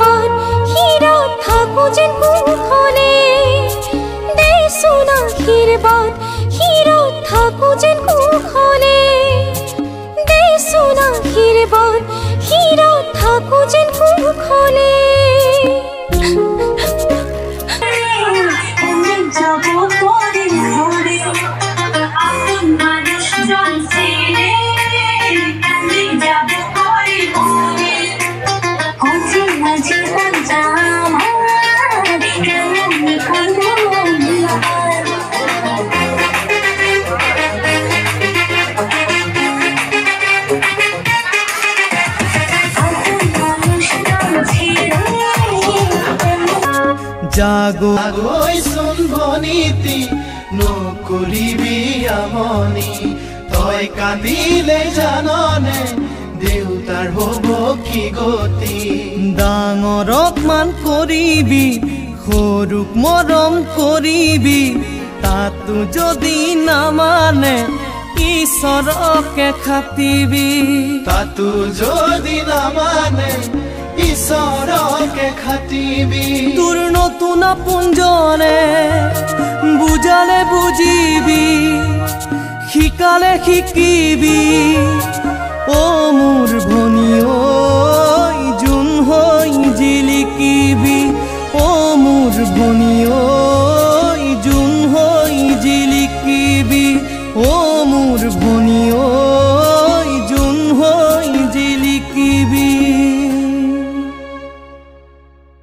বাট হীৰত থাকো যেন কোনখনে দেচোন আশীৰ্বাদ হীৰত থাকো যেন কোনখনে দেচোন আশীৰ্বাদ হীৰত থাকো যেন কোনখনে জাগৈ চোন ভনীতি নকৰিবি আমনি তই কান্দিলে জাননে দেউতাৰ হ'ব কি গতি ডাঙৰক মান কৰিবি সৰুক মৰম কৰিবি তাতো যদি নামানে ঈশ্বৰকে খাটিবি তাতো যদি নামানে ঈশ্বৰকে খাটিবি তোৰ নতুন আপোনজনে বুজালে বুজিবি শিকালে শিকিবি ও মোৰ ভনী ঐ জোন হৈ জিলিকিবি ও মোৰ ভনী